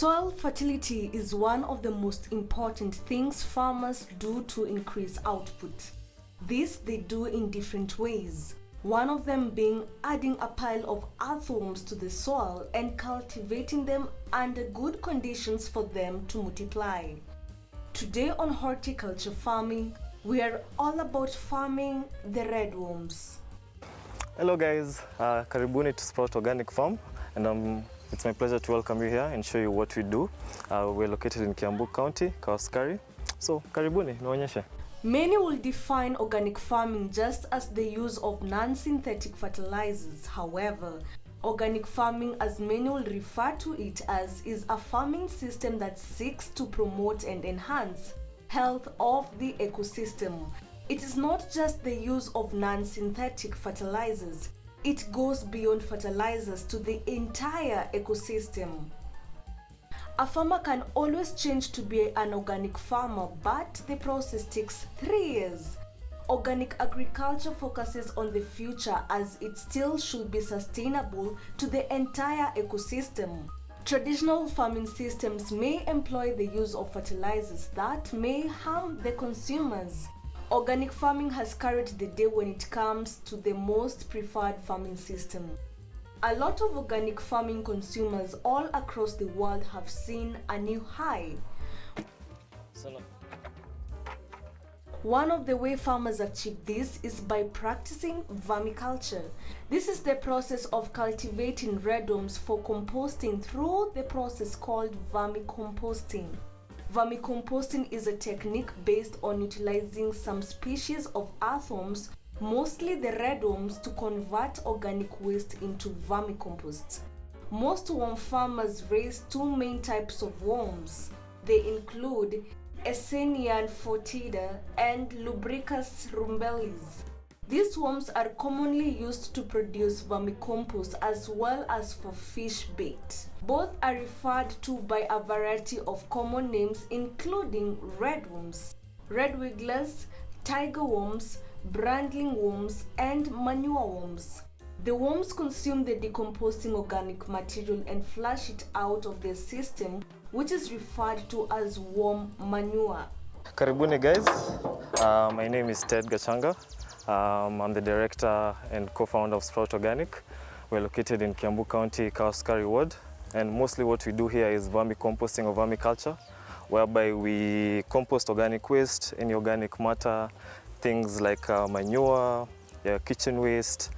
Soil fertility is one of the most important things farmers do to increase output. This they do in different ways. One of them being adding a pile of earthworms to the soil and cultivating them under good conditions for them to multiply. Today on horticulture farming, we are all about farming the redworms. Hello guys, karibuni to Sprout Organic Farm, and it's my pleasure to welcome you here and show you what we do. We're located in Kiambu County, Kawasakari. So karibuni, nionyeshe. Many will define organic farming just as the use of non-synthetic fertilizers. However, organic farming, as many will refer to it as, is a farming system that seeks to promote and enhance health of the ecosystem. It is not just the use of non-synthetic fertilizers. It goes beyond fertilizers to the entire ecosystem. A farmer can always change to be an organic farmer, but the process takes 3 years. Organic agriculture focuses on the future as it still should be sustainable to the entire ecosystem. Traditional farming systems may employ the use of fertilizers that may harm the consumers. Organic farming has carried the day when it comes to the most preferred farming system. A lot of organic farming consumers all across the world have seen a new high. One of the way farmers achieve this is by practicing vermiculture. This is the process of cultivating redworms for composting through the process called vermicomposting. Vermicomposting is a technique based on utilizing some species of earthworms, mostly the redworms, to convert organic waste into vermicompost. Most worm farmers raise 2 main types of worms. They include Essenian fotida and Lubricus rumbellis. These worms are commonly used to produce vermicompost as well as for fish bait. Both are referred to by a variety of common names including redworms, red wigglers, tiger worms, brandling worms, and manure worms. The worms consume the decomposing organic material and flush it out of the system, which is referred to as worm manure. Karibuni guys, my name is Ted Gachanga. I'm the director and co-founder of Sprout Organic. We're located in Kiambu County, Kawasakari Ward, and mostly what we do here is vermicomposting or vermiculture, whereby we compost organic waste, any organic matter, things like manure, kitchen waste,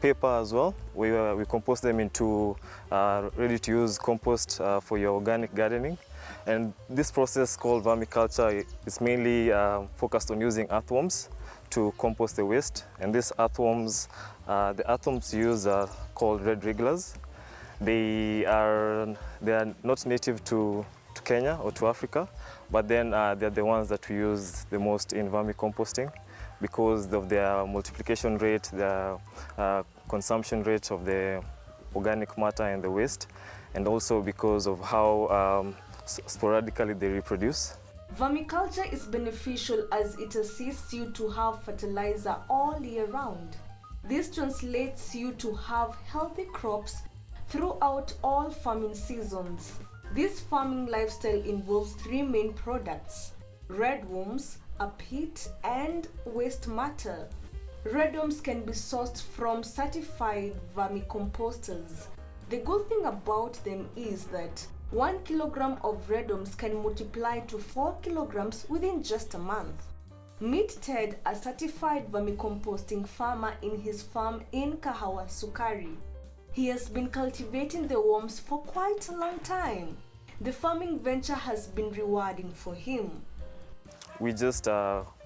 paper as well. We compost them into ready-to-use compost for your organic gardening. And this process called vermiculture is mainly focused on using earthworms to compost the waste. And these earthworms, the earthworms used are called red wigglers. They are not native to Kenya or to Africa, but then they're the ones that we use the most in vermicomposting because of their multiplication rate, their consumption rate of the organic matter and the waste, and also because of how sporadically they reproduce. Vermiculture is beneficial as it assists you to have fertilizer all year round. This translates you to have healthy crops throughout all farming seasons. This farming lifestyle involves 3 main products: redworms, a pit, and waste matter. Redworms can be sourced from certified vermicomposters. The good thing about them is that 1 kilogram of redworms can multiply to 4 kilograms within just a month. Meet Ted, a certified vermicomposting farmer in his farm in Kawasakari. He has been cultivating the worms for quite a long time. The farming venture has been rewarding for him. We just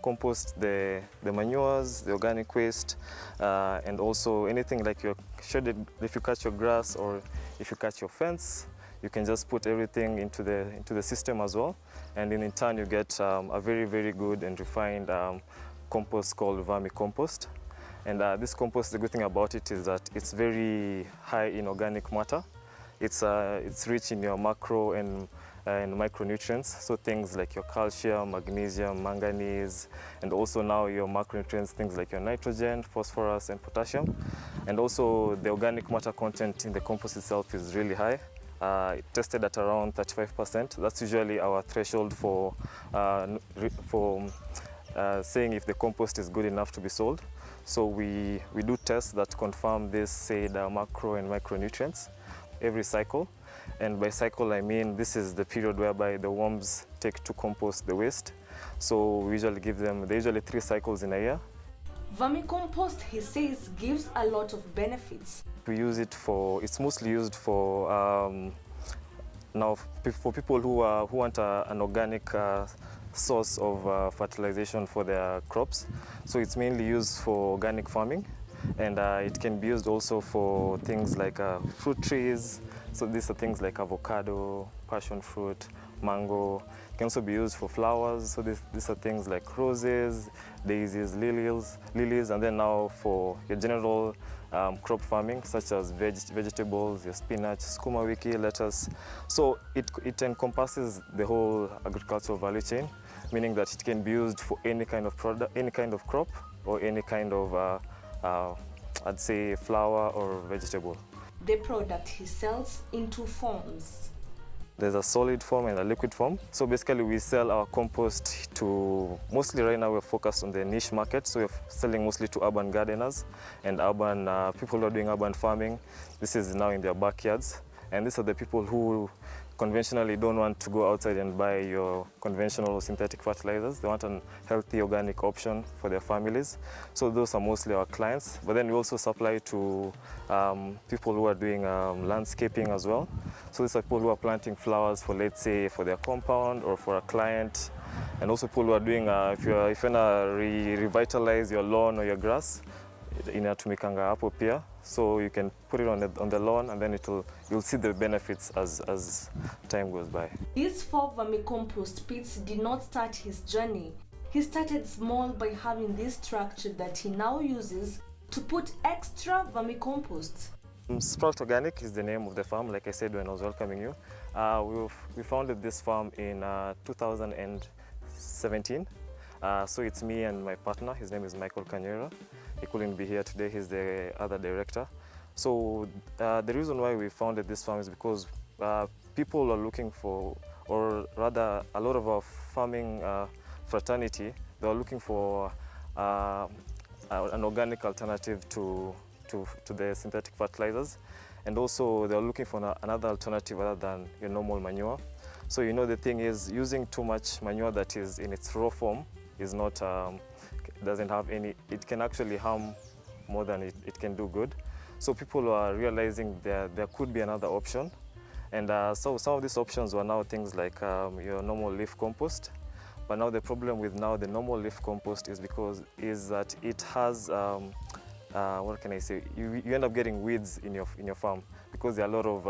compost the manures, the organic waste, and also anything like if you cut your grass or if you cut your fence, you can just put everything into the system as well, and then in turn you get a very, very good and refined compost called vermicompost. And this compost, the good thing about it is that it's very high in organic matter. It's rich in your macro and micronutrients, so things like your calcium, magnesium, manganese, and also now your macronutrients, things like your nitrogen, phosphorus, and potassium. And also the organic matter content in the compost itself is really high. tested at around 35%. That's usually our threshold for saying if the compost is good enough to be sold. So we do tests that confirm this, say, the macro and micronutrients every cycle. And by cycle, I mean this is the period whereby the worms take to compost the waste. So we usually give them, they usually 3 cycles in a year. Vermicompost, he says, gives a lot of benefits. We use it for, it's mostly used for, now for people who want an organic source of fertilization for their crops. So it's mainly used for organic farming, and it can be used also for things like fruit trees. So these are things like avocado, passion fruit, mango. It can also be used for flowers. So these are things like roses, daisies, lilies, and then now for your general crop farming, such as vegetables, your spinach, sukuma wiki, lettuce. So it encompasses the whole agricultural value chain, meaning that it can be used for any kind of product, any kind of crop, or any kind of, I'd say, flower or vegetable. The product he sells in 2 forms. There's a solid form and a liquid form. So basically we sell our compost to, mostly right now we're focused on the niche market. So we're selling mostly to urban gardeners and urban people who are doing urban farming. This is now in their backyards. And these are the people who conventionally don't want to go outside and buy your conventional synthetic fertilizers. They want a healthy organic option for their families. So those are mostly our clients. But then we also supply to people who are doing landscaping as well. So these are people who are planting flowers for, let's say, for their compound or for a client. And also people who are doing, if you want to revitalize your lawn or your grass, inatumikanga hapo pia. So you can put it on the lawn, and then you'll see the benefits as time goes by. These 4 vermicompost pits did not start his journey. He started small by having this structure that he now uses to put extra vermicompost. Sprout Organic is the name of the farm, like I said when I was welcoming you. We founded this farm in 2017. So it's me and my partner. His name is Michael Kanyera. He couldn't be here today. He's the other director. So the reason why we founded this farm is because people are looking for, or rather a lot of our farming fraternity, they are looking for an organic alternative to the synthetic fertilizers. And also they are looking for another alternative other than your normal manure. So the thing is, using too much manure that is in its raw form is not, doesn't have any, it can actually harm more than it can do good. So people are realizing there could be another option. And so some of these options were now things like your normal leaf compost. But now the problem with now the normal leaf compost is that it has, what can I say, you end up getting weeds in your farm because there are a lot of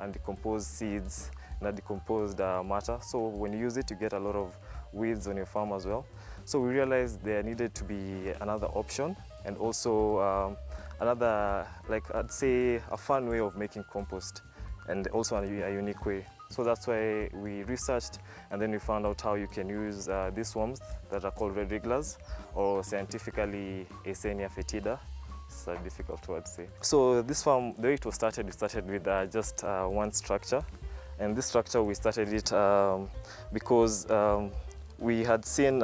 undecomposed seeds and undecomposed matter. So when you use it, you get a lot of weeds on your farm as well. So we realized there needed to be another option, and also another, like I'd say, a fun way of making compost, and also a unique way. So that's why we researched, and then we found out how you can use these worms that are called red wrigglers, or scientifically Eisenia fetida. It's a difficult word to say. So this farm, the way it was started, we started with just one structure. And this structure, we started it because we had seen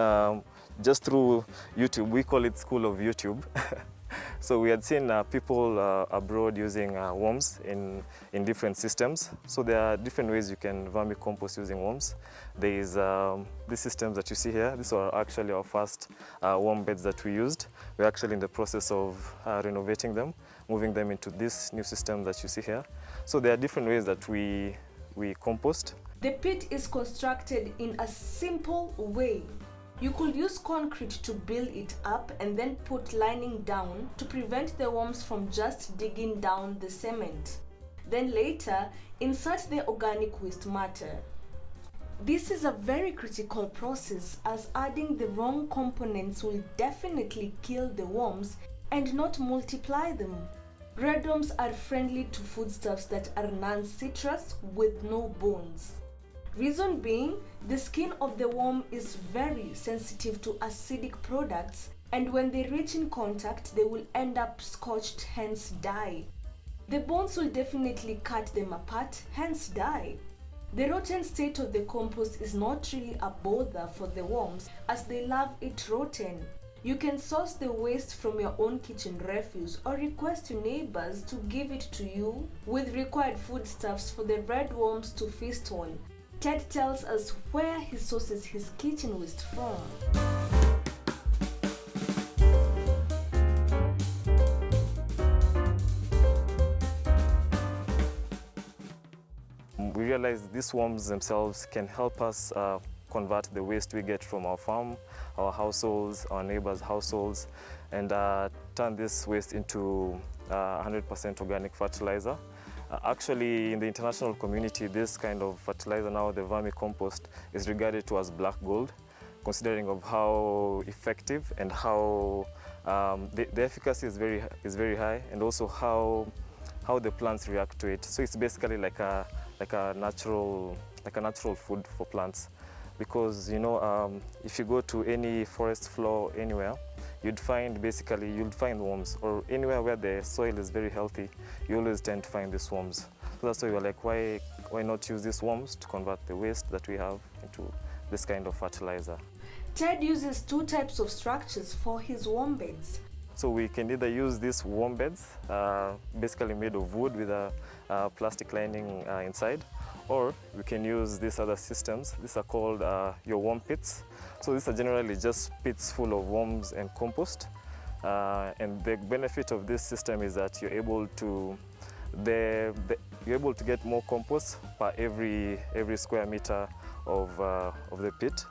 just through YouTube, we call it School of YouTube. So we had seen people abroad using worms in different systems. So there are different ways you can vermicompost using worms. There is these systems that you see here. These are actually our first worm beds that we used. We're actually in the process of renovating them, moving them into this new system that you see here. So there are different ways that we compost. The pit is constructed in a simple way. You could use concrete to build it up and then put lining down to prevent the worms from just digging down the cement. Then later, insert the organic waste matter. This is a very critical process, as adding the wrong components will definitely kill the worms and not multiply them. Red worms are friendly to foodstuffs that are non-citrus with no bones. Reason being, the skin of the worm is very sensitive to acidic products, and when they reach in contact, they will end up scorched, hence die. The bones will definitely cut them apart, hence die. The rotten state of the compost is not really a bother for the worms as they love it rotten. You can source the waste from your own kitchen refuse or request your neighbors to give it to you with required foodstuffs for the red worms to feast on. Ted tells us where he sources his kitchen waste from. We realize these worms themselves can help us convert the waste we get from our farm, our households, our neighbors' households, and turn this waste into 100% organic fertilizer. Actually, in the international community, this kind of fertilizer now, the vermicompost, is regarded to as black gold, considering of how effective and how the efficacy is very high, and also how the plants react to it. So it's basically like a natural food for plants, because if you go to any forest floor anywhere, you'd find worms, or anywhere where the soil is very healthy, you always tend to find these worms. So that's why we're like, why not use these worms to convert the waste that we have into this kind of fertilizer. Ted uses two types of structures for his worm beds. So we can either use these worm beds, basically made of wood with a plastic lining inside, or we can use these other systems. These are called your worm pits. So these are generally just pits full of worms and compost. And the benefit of this system is that you're able to get more compost per every square meter of the pit,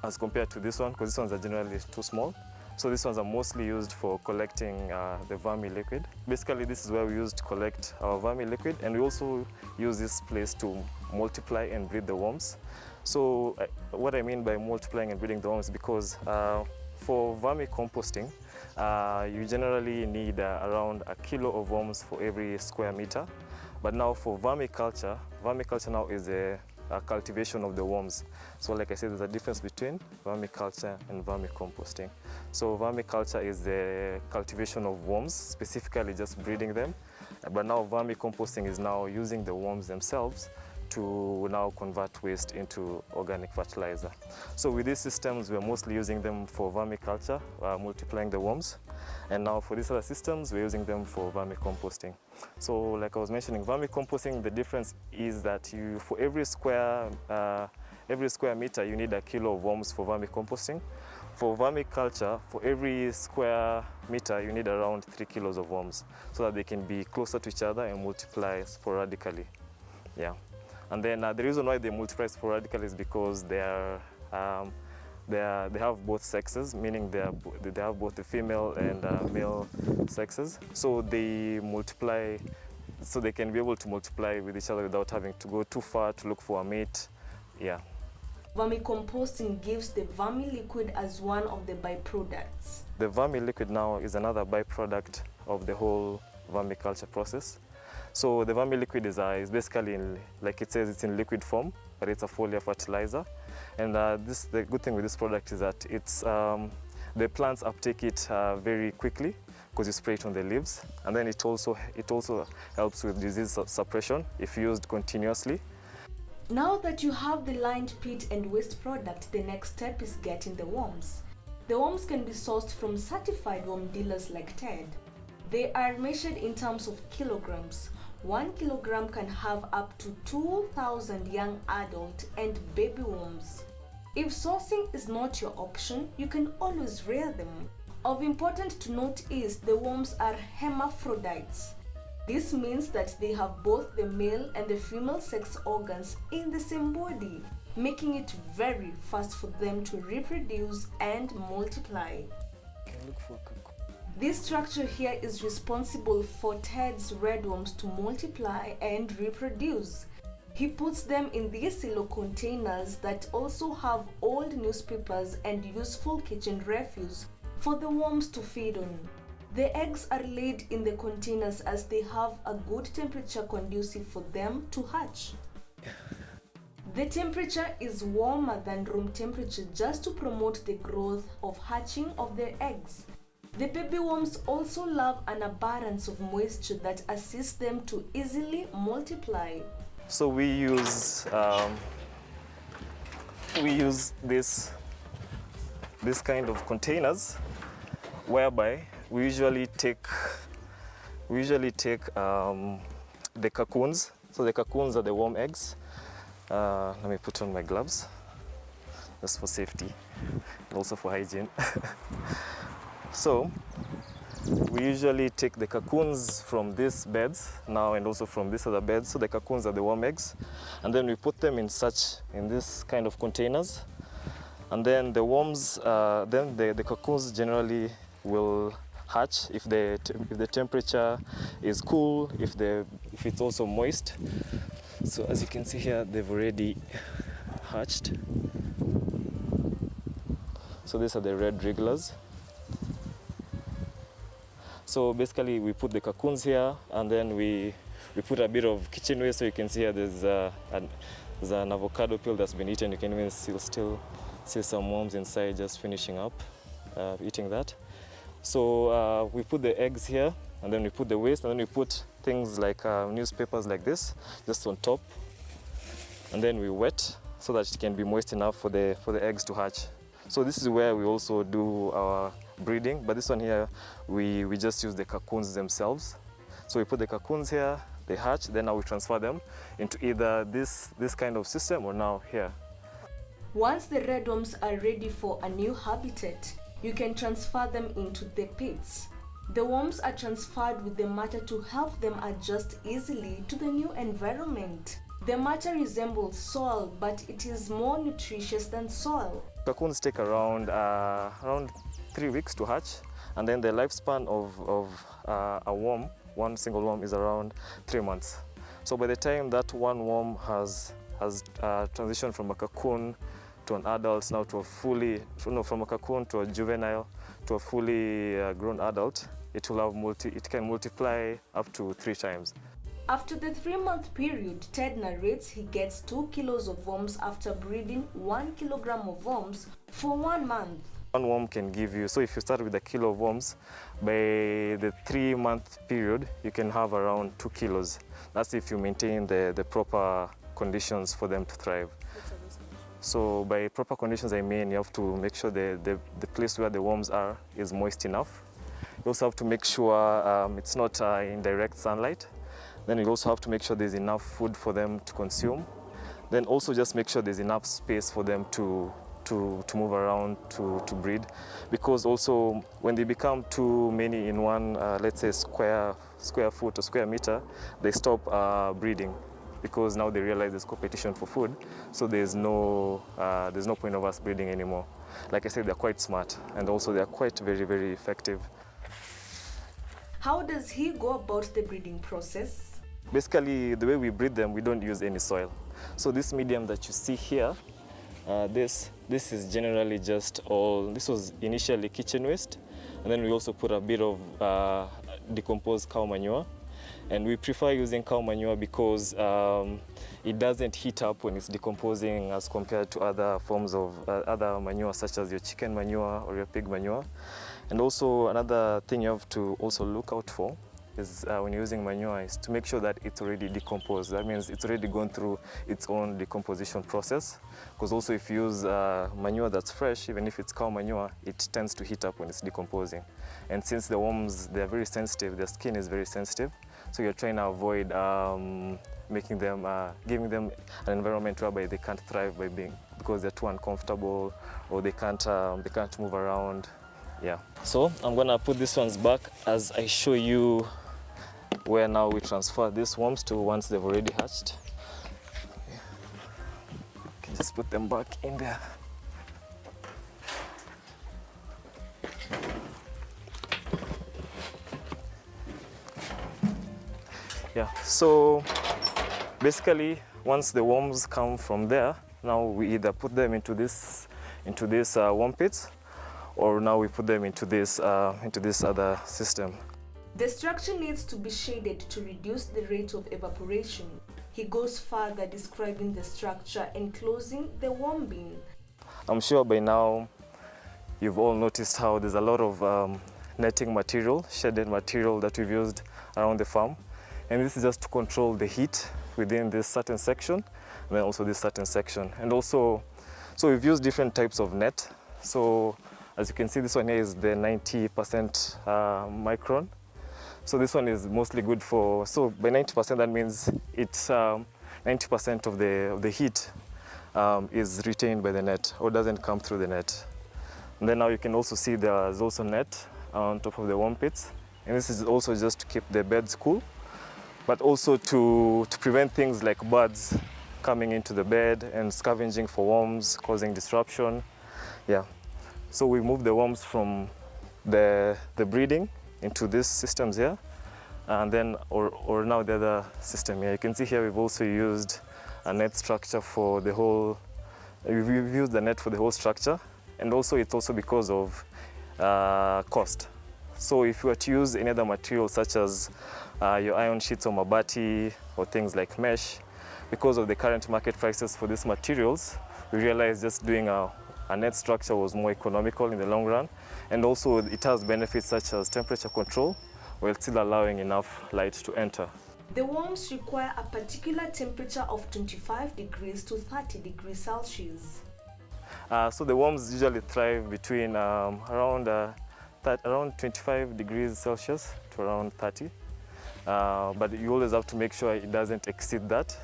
as compared to this one, because these ones are generally too small. So these ones are mostly used for collecting the vermi liquid. Basically, this is where we use to collect our vermi liquid, and we also use this place to multiply and breed the worms. So what I mean by multiplying and breeding the worms, because for vermi composting, you generally need around a kilo of worms for every square meter. But now for vermiculture now is a cultivation of the worms. So like I said, there's a difference between vermiculture and vermicomposting. So vermiculture is the cultivation of worms, specifically just breeding them. But now vermicomposting is now using the worms themselves to now convert waste into organic fertilizer. So with these systems, we're mostly using them for vermiculture, multiplying the worms. And now for these other systems, we're using them for vermicomposting. So like I was mentioning, vermicomposting, the difference is that for every square meter, you need a kilo of worms for vermicomposting. For vermiculture, for every square meter, you need around 3 kilos of worms, so that they can be closer to each other and multiply sporadically. Yeah. And then the reason why they multiply sporadically is because they have both sexes, meaning they have both the female and male sexes. So they multiply, so they can be able to multiply with each other without having to go too far to look for a mate. Yeah. Vermicomposting gives the vermi liquid as one of the byproducts. The vermi liquid now is another byproduct of the whole vermiculture process. So the vermi liquid is basically, like it says, it's in liquid form, but it's a foliar fertilizer. And the good thing with this product is that the plants uptake it very quickly, because you spray it on the leaves. And then it also helps with disease suppression if used continuously. Now that you have the lined pit and waste product, the next step is getting the worms. The worms can be sourced from certified worm dealers like Ted. They are measured in terms of kilograms. 1 kilogram can have up to 2,000 young adult and baby worms. If sourcing is not your option, you can always rear them. Of importance to note is the worms are hermaphrodites. This means that they have both the male and the female sex organs in the same body, making it very fast for them to reproduce and multiply. This structure here is responsible for Ted's red worms to multiply and reproduce. He puts them in these silo containers that also have old newspapers and useful kitchen refuse for the worms to feed on. The eggs are laid in the containers as they have a good temperature conducive for them to hatch. The temperature is warmer than room temperature just to promote the growth of hatching of the eggs. The baby worms also love an abundance of moisture that assists them to easily multiply. So we use this kind of containers, whereby we usually take the cocoons. So the cocoons are the worm eggs. Let me put on my gloves, just for safety and also for hygiene. So we usually take the cocoons from these beds now and also from this other bed. So the cocoons are the worm eggs, and then we put them in this kind of containers. And then the worms, then the cocoons generally will hatch if the temperature is cool, if it's also moist. So as you can see here, they've already hatched. So these are the red wrigglers. So basically we put the cocoons here, and then we put a bit of kitchen waste. So you can see here there's an avocado peel that's been eaten. You can even still see some worms inside just finishing up eating that. So we put the eggs here, and then we put the waste, and then we put things like newspapers like this just on top, and then we wet so that it can be moist enough for the eggs to hatch. So this is where we also do our breeding, but this one here we just use the cocoons themselves. So we put the cocoons here, they hatch, then now we transfer them into either this kind of system or now here. Once the red worms are ready for a new habitat, you can transfer them into the pits. The worms are transferred with the matter to help them adjust easily to the new environment. The matter resembles soil, but it is more nutritious than soil. Cocoons take around 3 weeks to hatch, and then the lifespan of a worm, one single worm, is around 3 months. So by the time that one worm has transitioned from a cocoon to an adult, now to a from a cocoon to a juvenile to a fully grown adult, it can multiply up to 3 times. After the 3-month period, Ted narrates he gets 2 kilos of worms after breeding 1 kilogram of worms for 1 month. One worm can give you, so if you start with a kilo of worms, by the 3-month period, you can have around 2 kilos. That's if you maintain the proper conditions for them to thrive. So by proper conditions, I mean you have to make sure the place where the worms are is moist enough. You also have to make sure it's not in direct sunlight. Then you also have to make sure there's enough food for them to consume. Then also just make sure there's enough space for them to move around, to breed. Because also when they become too many in one, let's say square foot or square meter, they stop breeding, because now they realize there's competition for food. So there's no point of us breeding anymore. Like I said, they're quite smart, and also they're quite very, very effective. How does he go about the breeding process? Basically, the way we breed them, we don't use any soil. So this medium that you see here, this is generally just this was initially kitchen waste, and then we also put a bit of decomposed cow manure. And we prefer using cow manure because it doesn't heat up when it's decomposing as compared to other forms of other manure, such as your chicken manure or your pig manure. And also another thing you have to also look out for is when you're using manure is to make sure that it's already decomposed. That means it's already gone through its own decomposition process. Because also if you use manure that's fresh, even if it's cow manure, it tends to heat up when it's decomposing. And since the worms, they're very sensitive, their skin is very sensitive, so you're trying to avoid giving them an environment whereby they can't thrive because they're too uncomfortable, or they can't move around. Yeah. So I'm gonna put these ones back as I show you where now we transfer these worms to once they've already hatched. Okay. You can just put them back in there. Yeah, so basically once the worms come from there, now we either put them into this worm pits, or now we put them into this other system. The structure needs to be shaded to reduce the rate of evaporation. He goes further, describing the structure enclosing the worm bin. I'm sure by now you've all noticed how there's a lot of netting material, shaded material that we've used around the farm. And this is just to control the heat within this certain section, and then also this certain section. And also, so we've used different types of net. So as you can see, this one here is the 90% micron. So this one is mostly good for, so by 90% that means it's 90% of the heat is retained by the net or doesn't come through the net. And then now you can also see there's also net on top of the worm pits. And this is also just to keep the beds cool, but also to prevent things like birds coming into the bed and scavenging for worms, causing disruption. Yeah. So we move the worms from the breeding into these systems here, and then or now the other system here. You can see here we've also used a net structure for the whole. We've used the net for the whole structure, and also it's also because of cost. So if you were to use any other material such as your iron sheets or mabati or things like mesh, because of the current market prices for these materials, we realized just doing a net structure was more economical in the long run, and also it has benefits such as temperature control while still allowing enough light to enter. The worms require a particular temperature of 25 degrees to 30 degrees Celsius. So the worms usually thrive between around 25 degrees Celsius to around 30, but you always have to make sure it doesn't exceed that.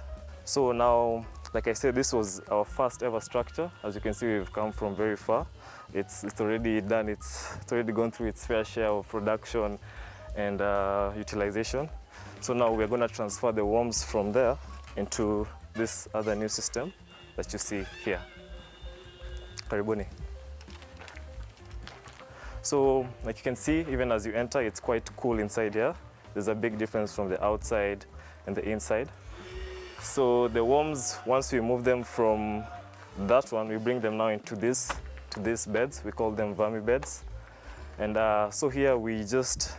So now, like I said, this was our first ever structure. As you can see, we've come from very far. It's already done, it's already gone through its fair share of production and utilization. So now we're going to transfer the worms from there into this other new system that you see here. Karibuni. So like you can see, even as you enter, it's quite cool inside here. There's a big difference from the outside and the inside. So the worms, once we move them from that one, we bring them now into these beds. We call them vermi beds. And so here we just,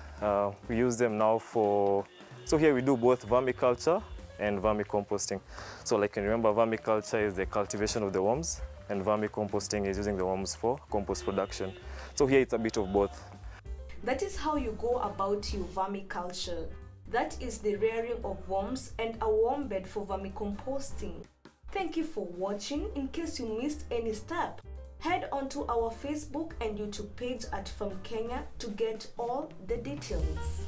we use them now for, so here we do both vermiculture and vermicomposting. So like you can remember, vermiculture is the cultivation of the worms, and vermicomposting is using the worms for compost production. So here it's a bit of both. That is how you go about your vermiculture. That is the rearing of worms and a worm bed for vermicomposting. Thank you for watching. In case you missed any step, head onto our Facebook and YouTube page at Farm Kenya to get all the details.